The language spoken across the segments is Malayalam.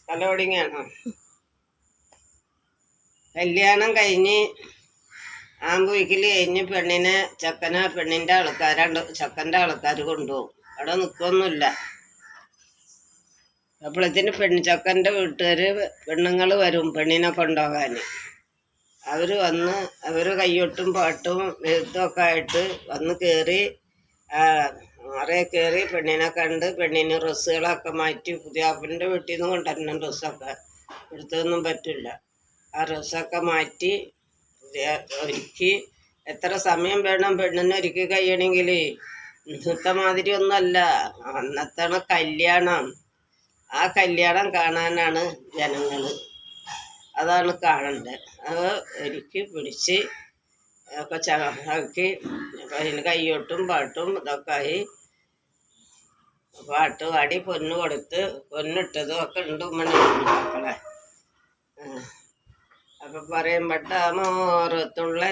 തലോടിങ്ങാണോ? കല്യാണം കഴിഞ്ഞ് ആമ്പൂയിക്കൽ കഴിഞ്ഞ് പെണ്ണിൻ്റെ ചെക്കൻ്റെ ആൾക്കാർ കൊണ്ടുപോകും. അവിടെ നിൽക്കൊന്നുമില്ല. അപ്പോഴത്തേന് ചെക്കൻ്റെ വീട്ടുകാർ പെണ്ണുങ്ങൾ വരും പെണ്ണിനെ കൊണ്ടുപോകാൻ. അവർ കയ്യൊട്ടും പാട്ടും എഴുത്തൊക്കെ ആയിട്ട് വന്ന് കയറി അറയെ കയറി പെണ്ണിനെ കണ്ട് പെണ്ണിന് ഡ്രസ്സുകളൊക്കെ മാറ്റി പുതിയാപ്പിളിൻ്റെ വീട്ടിൽ നിന്ന് കൊണ്ടുവരണം. ഡ്രസ്സൊക്കെ എടുത്തൊന്നും പറ്റില്ല. ആ ഡ്രസ്സൊക്കെ മാറ്റി ഒരുക്കി എത്ര സമയം വേണം പെണ്ണിനെ ഒരുക്കി കഴിയണമെങ്കിൽ? ഇന്നത്തെ മാതിരി ഒന്നല്ല, അന്നത്താണ് കല്യാണം. ആ കല്യാണം കാണാനാണ് ജനങ്ങൾ. അതാണ് കാണേണ്ടത്. അത് ഒരുക്കി പിടിച്ച് ഒക്കെ ആക്കി അതിന് കയ്യോട്ടും പാട്ടും ഇതൊക്കെ ആയി പാട്ട് പാടി പൊന്ന് കൊടുത്ത് പൊന്നിട്ടതും ഒക്കെ ഉണ്ട് മക്കളെ. അപ്പം പറയുമ്പട്ട മോറത്തുള്ള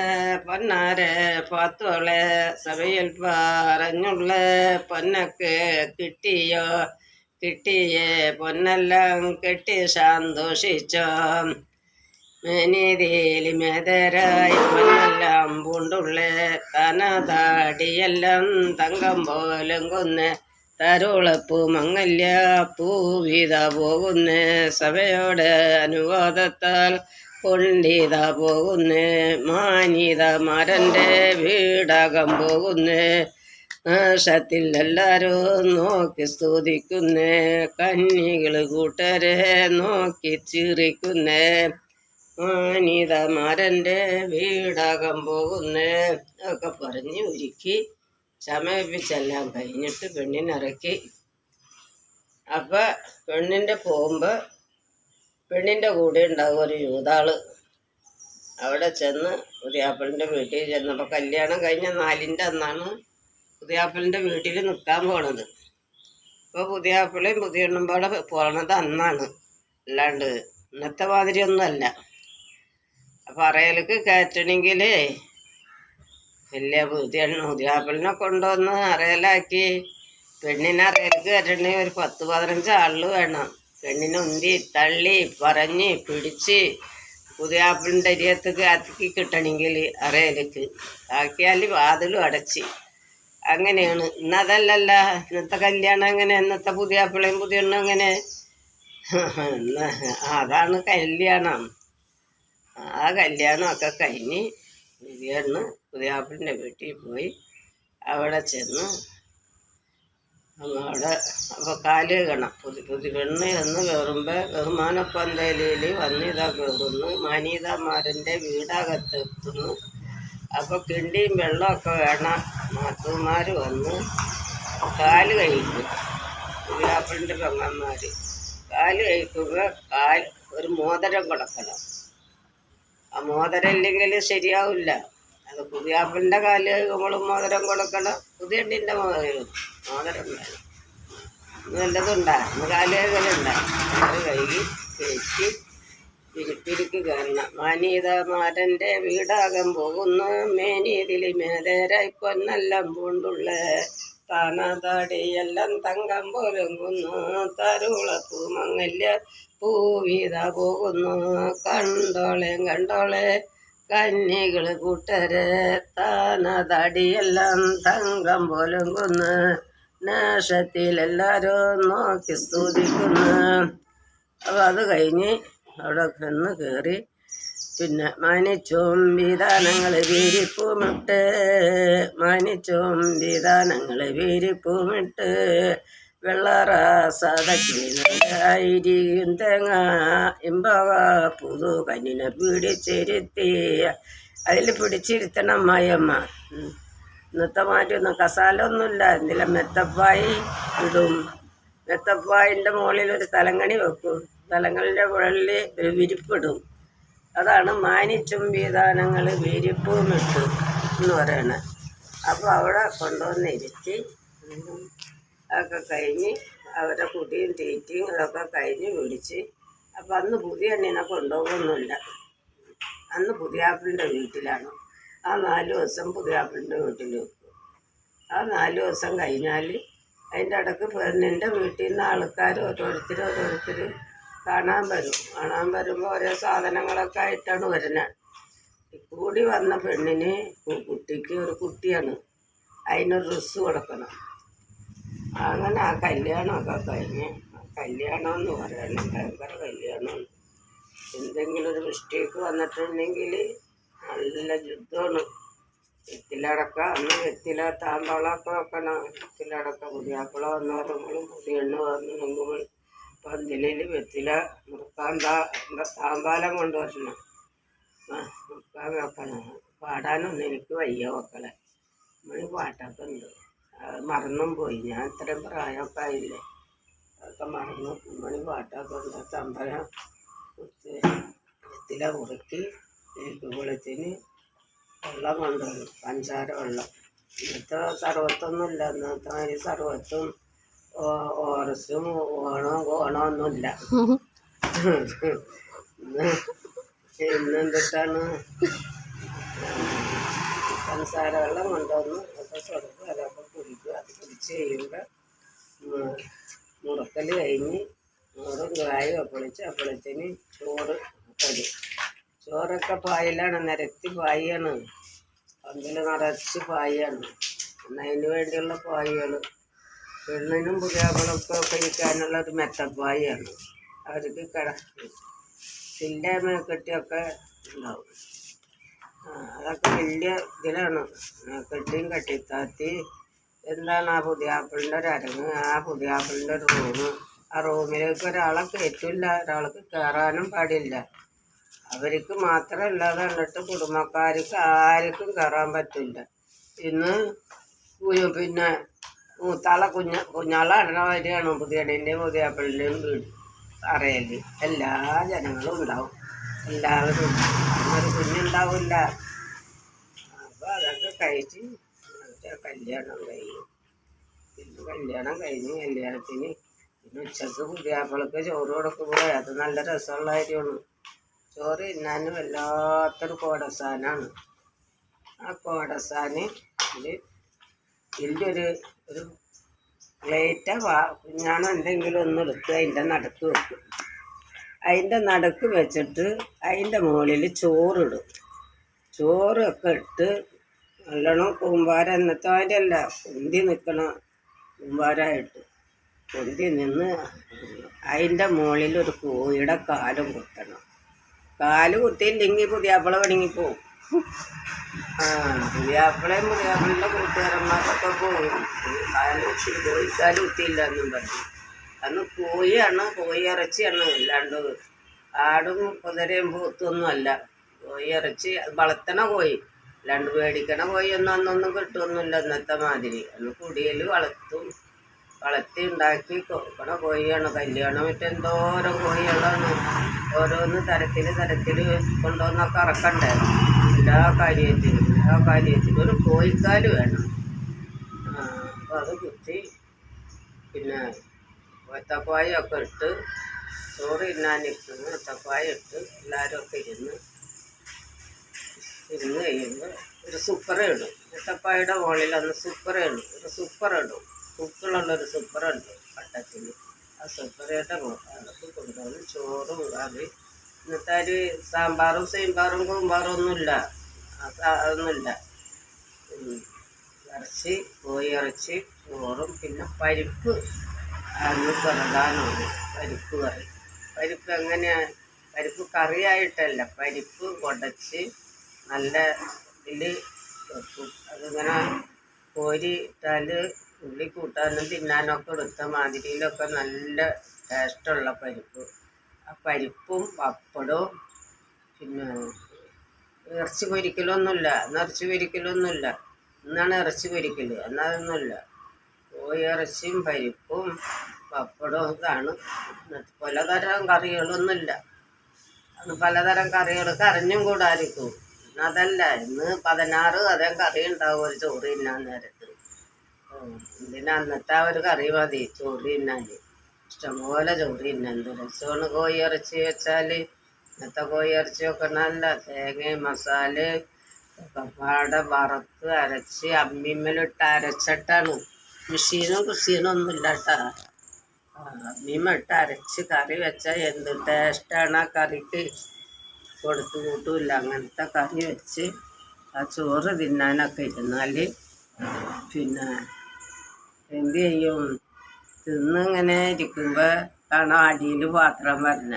പൊന്നാരെ പാത്തോളെ സഭയിൽ പറഞ്ഞുള്ള പൊന്നൊക്കെ കിട്ടിയേ പൊന്നെല്ലാം കെട്ടി സന്തോഷിച്ചോ. മേനീതിയിൽ മേതരായി പൊന്നെല്ലാം പൂണ്ടുള്ള തനതാടിയെല്ലാം തങ്കം പോലും കൊന്ന് തരുളപ്പൂ മങ്ങല്യ പൂവിത പോകുന്നേ. സഭയോടെ അനുവാദത്താൽ കൊണ്ടിത പോകുന്നേ. മാനിതമാരൻ്റെ വീടകം പോകുന്നേ. നാശത്തിൽ എല്ലാവരും നോക്കി സ്തുതിക്കുന്നേ. കന്നികൾ കൂട്ടരെ നോക്കി ചിരിക്കുന്നേ. മാനിതമാരൻ്റെ വീടകം പോകുന്നേ ഒക്കെ പറഞ്ഞ് ഒരുക്കി സമീപിച്ചെല്ലാം കഴിഞ്ഞിട്ട് പെണ്ണിനിറക്കി. അപ്പം പെണ്ണിൻ്റെ പോകുമ്പോൾ പെണ്ണിൻ്റെ കൂടെ ഉണ്ടാകും ഒരു യൂതാള്. അവിടെ ചെന്ന് പുതിയാപ്പിളിൻ്റെ വീട്ടിൽ ചെന്നപ്പോൾ കല്യാണം കഴിഞ്ഞ 4-ൻ്റെ അന്നാണ് പുതിയാപ്പിളിൻ്റെ വീട്ടിൽ നിൽക്കാൻ പോണത്. അപ്പോൾ പുതിയാപ്പിളയും പുതിയണ്ണും പാടെ പോണത് അന്നാണ്, അല്ലാണ്ട് ഇന്നത്തെ മാതിരി ഒന്നുമല്ല. അപ്പം അറയിലേക്ക് കയറ്റണമെങ്കിൽ വലിയ പുതിയാപ്പിളിനെ കൊണ്ടുവന്ന് അറയിലാക്കി പെണ്ണിനെ അറയിലേക്ക് കയറ്റണമെങ്കിൽ ഒരു 10-15 ആളുകൾ വേണം. പെണ്ണിനെ ഉന്തി തള്ളി പറഞ്ഞ് പിടിച്ച് പുതിയാപ്പിളിൻ്റെ അരിയത്തേക്ക് ആക്കി കിട്ടണമെങ്കിൽ അറയിലേക്ക് ആക്കിയാൽ വാതിലും അടച്ച്. അങ്ങനെയാണ്. ഇന്നതല്ലല്ല, ഇന്നത്തെ കല്യാണം എങ്ങനെ? ഇന്നത്തെ പുതിയാപ്പിളയും പുതിയണ്ണും എങ്ങനെ? അതാണ് കല്യാണം. ആ കല്യാണമൊക്കെ കഴിഞ്ഞ് പുതിയാപ്പിളിൻ്റെ വീട്ടിൽ പോയി അവിടെ ചെന്ന് അവിടെ അപ്പോൾ കാല് കഴുകണം. പെണ്ണ് എന്ന് കയറുമ്പോൾ ബഹുമാനപ്പന്തലിൽ വന്ന് ഇതാ കയറുന്നു. മാനീതമാരൻ്റെ വീടകത്തെത്തുന്നു. അപ്പോൾ കിണ്ടിയും വെള്ളമൊക്കെ വേണം. നാത്തുമാർ വന്ന് കാല് കഴിക്കും. പുതിയാപ്പിളിൻ്റെ പെങ്ങന്മാർ കാല് കഴിക്കുമ്പോൾ ഒരു മോതിരം കൊടുക്കണം. ആ മോതിരം ഇല്ലെങ്കിൽ ശരിയാവില്ല. അത് പുതിയാപ്പിളിൻ്റെ കാല് കഴിക്കുമ്പോഴും മോതിരം കൊടുക്കണം, പുതിയണ്ണിൻ്റെ മോതിരം വേണം. നല്ലതുണ്ടാ ഇന്ന് കാല് കഴുകലുണ്ടാ. അത് കഴുകി കഴിച്ച് പിരിപ്പിരിക്ക് കയറണം. മാനീതമാരൻ്റെ വീടാകം പോകുന്നു. മേനീതിൽ മേതരായി പൊന്നെല്ലാം പൂണ്ടുള്ള താനതാടിയെല്ലാം തങ്കം പോലങ്ങുന്നു. തരുളപ്പൂ മങ്ങല്യ പൂവിത പോകുന്നു. കണ്ടോളെ കന്നികൾ കൂട്ടരെ താനതാടിയെല്ലാം തങ്കം പോലങ്ങുന്നു. നാശത്തിലെല്ലാവരും നോക്കി സ്തുതിക്കുന്നു. അപ്പോൾ അത് കഴിഞ്ഞ് അവിടെ ചെന്ന് കയറി പിന്നെ മാനിച്ചോംവിധാനങ്ങൾ വീരിപ്പൂമിട്ട് വെള്ളറാസാതക്കിരിയും തേങ്ങ ഇമ്പവ പുതു കന്നിനെ പിടിച്ചിരുത്തി. അതിൽ പിടിച്ചിരുത്തണം മായമ്മ. ഇന്നത്തെ മാറ്റൊന്നും കസാല ഒന്നുമില്ല. എന്തെങ്കിലും മെത്തപ്പായി ഇടും. മെത്തപ്പായിൻ്റെ മുകളിൽ ഒരു തലങ്ങണി വെക്കും. തലങ്ങളുടെ മുകളിൽ ഒരു വിരിപ്പിടും. അതാണ് മാനിച്ചുംവിധാനങ്ങൾ വിരിപ്പുമിട്ട് എന്ന് പറയണത്. അപ്പോൾ അവിടെ കൊണ്ടുവന്ന് ഇരുത്തി അതൊക്കെ കഴിഞ്ഞ് അവരെ കുടിയും തീറ്റയും അതൊക്കെ കഴിഞ്ഞ് വിളിച്ച്. അപ്പോൾ അന്ന് പുതിയ എണ്ണിനെ കൊണ്ടുപോകുന്നില്ല. അന്ന് പുതിയാപ്പിളിൻ്റെ വീട്ടിലാണ്. ആ 4 ദിവസം പുതിയാപ്പിളിൻ്റെ വീട്ടിൽ വെക്കും. ആ 4 ദിവസം കഴിഞ്ഞാൽ അതിൻ്റെ ഇടയ്ക്ക് പെണ്ണിൻ്റെ വീട്ടിൽ നിന്ന് ആൾക്കാർ ഓരോരുത്തർ കാണാൻ വരുമ്പോൾ ഓരോ സാധനങ്ങളൊക്കെ ആയിട്ടാണ് വരുന്നത്. കൂടി വന്ന പെണ്ണിന് കുട്ടിക്ക് ഒരു കുട്ടിയാണ്, അതിനൊരു ഡ്രസ്സ് കൊടുക്കണം. അങ്ങനെ ആ കല്യാണമൊക്കെ കഴിഞ്ഞ്, കല്യാണം എന്ന് പറയണം ഭയങ്കര കല്യാണമാണ്. എന്തെങ്കിലും ഒരു മിസ്റ്റേക്ക് വന്നിട്ടുണ്ടെങ്കിൽ നല്ല യുദ്ധമാണ്. വെറ്റിലടക്ക അന്ന് വെറ്റില താമ്പാളൊക്കെ വെക്കണം. വെറ്റിലടക്ക പുതിയാപ്പിള വന്നവരെങ്കിലും പുതിയെണ്ണ വന്നെങ്കിൽ പന്തലിൽ വെറ്റില മുറുക്കാൻ താമ്പാലം കൊണ്ടുവരണം, മുറുക്കാൻ വെക്കണം. പാടാനൊന്നും എനിക്ക് വയ്യ മക്കളെ. മണി പാട്ടൊക്കെ ഉണ്ട്, അത് മറന്നും പോയി. ഞാൻ ഇത്രയും പ്രായമൊക്കെ ആയില്ലേ, അതൊക്കെ മറന്നു. മണി പാട്ടൊക്കെ ഉണ്ട്. തമ്പലം കുത്തി വെറ്റില മുറുക്കി വെളുത്തിന് വെള്ളം കൊണ്ടുവരും, പഞ്ചാര വെള്ളം. ഇന്നത്തെ സർവത്തൊന്നുമില്ല, ഇന്നത്തെ മാതിരി സർവത്തും ഓറസും ഓണമൊന്നുമില്ല. ഇന്നെന്തിട്ടാണ് പഞ്ചസാര വെള്ളം കൊണ്ടുവന്ന് ഒക്കെ സ്വർഗ്ഗം അതൊക്കെ കുടിക്കുക. അത് കുടിച്ച് കഴിയുമ്പോൾ മുറുക്കൽ കഴിഞ്ഞ് ചോറും കായും അപ്പളത്തിന് ചോറ് തരും. ചോറൊക്കെ പായലാണ്, നിരത്തി പായാണ്, പന്തൽ നിറച്ച് പായാണ്. അതിന് വേണ്ടിയുള്ള പായകൾ പെണ്ണിനും പുതിയാപ്പിളൊക്കെ കഴിക്കാനുള്ള ഒരു മെത്തപ്പായാണ്. അവർക്ക് ചില്ല മേക്കെട്ടിയൊക്കെ ഉണ്ടാവും. അതൊക്കെ വലിയ ഇതിലാണ്. കെട്ടിയും കെട്ടിത്താത്തി എന്താണ് ആ പുതിയാപ്പിളിൻ്റെ ഒരു അരങ്ങ്, ആ പുതിയാപ്പിളിൻ്റെ ഒരു റൂമ്. ആ റൂമിലേക്ക് ഒരാളെ കയറ്റില്ല, ഒരാൾക്ക് കയറാനും പാടില്ല. അവർക്ക് മാത്രമല്ലാതെ കണ്ടിട്ട് കുടുംബക്കാർക്ക് ആർക്കും കയറാൻ പറ്റില്ല. ഇന്ന് പിന്നെ മൂത്താളെ കുഞ്ഞാളെ ഇടണ വരെയാണ് പുതിയടീൻ്റെയും പുതിയാപ്പിളിൻ്റെയും വീട് അറിയൽ. എല്ലാ ജനങ്ങളും ഉണ്ടാവും, എല്ലാവരും. ഒരു കുഞ്ഞുണ്ടാവില്ല. അപ്പോൾ അതൊക്കെ കഴിച്ച് കല്യാണം കഴിയും. പിന്നെ കല്യാണം കഴിഞ്ഞ് കല്യാണത്തിന് പിന്നെ ഉച്ചക്ക് പുതിയാപ്പിളക്ക് ചോറ് കൊടുക്കുമ്പോൾ അത് നല്ല രസമുള്ള കാര്യമാണ്. ചോറ് തിന്നാൻ വല്ലാത്തൊരു കോടസാനാണ്. ആ കോടസാന് വലിയൊരു പ്ലേറ്റ് കുഞ്ഞാണ് എന്തെങ്കിലും ഒന്ന് എടുത്ത് അതിൻ്റെ നടുക്ക് വെക്കും. അതിൻ്റെ നടുക്ക് വെച്ചിട്ട് അതിൻ്റെ മുകളിൽ ചോറിടും. ചോറൊക്കെ ഇട്ട് നല്ലോണം കൂമ്പാരം, എന്നത്തെ അതിൻ്റെ പൊന്തി നിൽക്കണ കൂമ്പാരമായിട്ട് പൊന്തി നിന്ന് അതിൻ്റെ മുകളിൽ ഒരു കോഴിയുടെ കാലും കുത്തണം. കാല് കുത്തിയില്ലെങ്കിൽ പുതിയാപ്പിള പണിങ്ങിപ്പോവും. പുതിയാപ്പിളയും പുതിയാപ്പിളിൻ്റെ കൂട്ടുകാരന്മാരൊക്കെ പോകും. കോഴിക്കാല് കുത്തിയില്ല എന്നും പറഞ്ഞു. അന്ന് കോഴിയാണ്, കോഴി ഇറച്ചിയാണ്. അല്ലാണ്ട് ആടും കുതിരയും പോത്തൊന്നും അല്ല, കോഴി ഇറച്ചി. വളർത്തണ കോഴി, അല്ലാണ്ട് മേടിക്കണ കോഴിയൊന്നും അന്നൊന്നും കിട്ടുമൊന്നുമില്ല ഇന്നത്തെ മാതിരി. അന്ന് കുടിയിൽ വളർത്തി ഉണ്ടാക്കി കൊടുക്കണ കോഴിയാണ്. കല്യാണം മറ്റെന്തോരം കോഴികളാണ്. ഓരോന്ന് തരത്തിൽ കൊണ്ടുവന്നൊക്കെ ഇറക്കണ്ടേ. എല്ലാ കാര്യത്തിനും ഒരു കോഴിക്കാല് വേണം. അപ്പോൾ അത് കുത്തി പിന്നെ ഏത്തപ്പായൊക്കെ ഇട്ട് ചോറ് തിന്നാനിരിക്കുന്നു. ഏത്തപ്പായ ഇട്ട് എല്ലാവരും ഒക്കെ ഇരുന്ന് കഴിയുമ്പോൾ ഒരു സുപ്പറ ഇടും. ഏത്തപ്പായുടെ മുകളിൽ അന്ന് സുപ്പറ ഇടും. ഒരു സുപ്പറ ഇടും, ഉപ്പുള്ളൊരു സുപ്പറുണ്ട് പട്ടത്തിൽ. ആ സുപ്പറയുടെ അതൊക്കെ കൊണ്ടുവന്ന് ചോറും കറി. ഇന്നത്തെ ഒരു സാമ്പാറും സീമ്പാറും കൂമ്പാറും ഒന്നുമില്ല, അതൊന്നുമില്ല. ഇറച്ചി, കോഴി ഇറച്ചി, ചോറും പിന്നെ പരിപ്പ് അന്ന് പ്രധാനമാണ്. പരിപ്പ് കറി. പരിപ്പ് എങ്ങനെയാണ്? പരിപ്പ് കറിയായിട്ടല്ല, പരിപ്പ് കുടച്ച് നല്ല ഇതിൽ വെക്കും. അതിങ്ങനെ കോരി ഇട്ടാൽ ഉള്ളി കൂട്ടാനും തിന്നാനൊക്കെ എടുത്ത മാതിരിയിലൊക്കെ നല്ല ടേസ്റ്റുള്ള പരിപ്പ്. ആ പരിപ്പും പപ്പടവും പിന്നെ ഇറച്ചി പൊരിക്കലൊന്നുമില്ല. അന്ന് ഇറച്ചി പൊരിക്കലൊന്നുമില്ല. ഇന്നാണ് ഇറച്ചി പൊരിക്കൽ, എന്നതൊന്നുമില്ല. കോഴി ഇറച്ചിയും പരിപ്പും പപ്പടവും ഇതാണ്. പലതരം കറികളൊന്നുമില്ല. അന്ന് പലതരം കറികൾ കരഞ്ഞും കൂടായിരിക്കും. ഇന്നതല്ല, ഇന്ന് 16 തരം കറി ഉണ്ടാവും ഒരു ചോറ് തിന്നാൻ നേരത്ത്. ഇതിന് അന്നത്തെ ആ ഒരു കറി മതി ചോറ് തിന്നാൻ. ഇഷ്ടംപോലെ ചോറ് തിന്നാൻ. എന്ത് രസമാണ് കോഴി ഇറച്ചി വെച്ചാൽ. ഇന്നത്തെ കോഴി ഇറച്ചിയൊക്കെ നല്ല തേങ്ങയും മസാലയും ഒക്കെ പാടെ വറുത്ത് അരച്ച് അമ്മിമ്മലിട്ട് അരച്ചിട്ടാണ്. മെഷീനും കുഷീനും ഒന്നും ഇല്ല കേട്ടാ. മീമിട്ട് അരച്ച് കറി വെച്ചാൽ എന്ത് ടേസ്റ്റാണ് ആ കറിക്ക്. കൊടുത്തു കൂട്ടില്ല. അങ്ങനത്തെ കറി വെച്ച് ആ ചോറ് തിന്നാനൊക്കെ ഇരുന്നാൽ പിന്നെ എന്ത് ചെയ്യും, തിന്നിങ്ങനെ ഇരിക്കുമ്പോൾ കാണാം അടിയിൽ പാത്രം വരണ.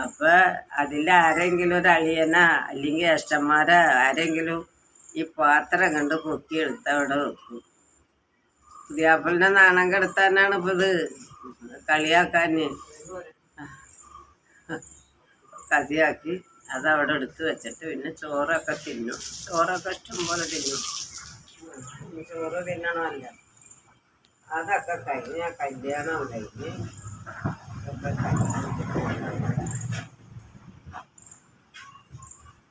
അപ്പോൾ അതിലാരെങ്കിലും ഒരു അളിയനാ അല്ലെങ്കിൽ ജ്യേഷ്ഠന്മാരോ ആരെങ്കിലും ഈ പാത്രം കണ്ട് പൊക്കിയെടുത്ത് അവിടെ വെക്കും. പുതിയാപ്പിളിനെ നാണം കെടുത്താനാണ് ഇപ്പോൾ ഇത്, കളിയാക്കാൻ കഥയാക്കി അതവിടെ എടുത്ത് വെച്ചിട്ട് പിന്നെ ചോറൊക്കെ തിന്നും. ചോറൊക്കെ ഇഷ്ടംപോലെ തിന്നും. ചോറ് തിന്നണമല്ല. അതൊക്കെ കഴിഞ്ഞ് കല്യാണം കഴിഞ്ഞ് ഒക്കെ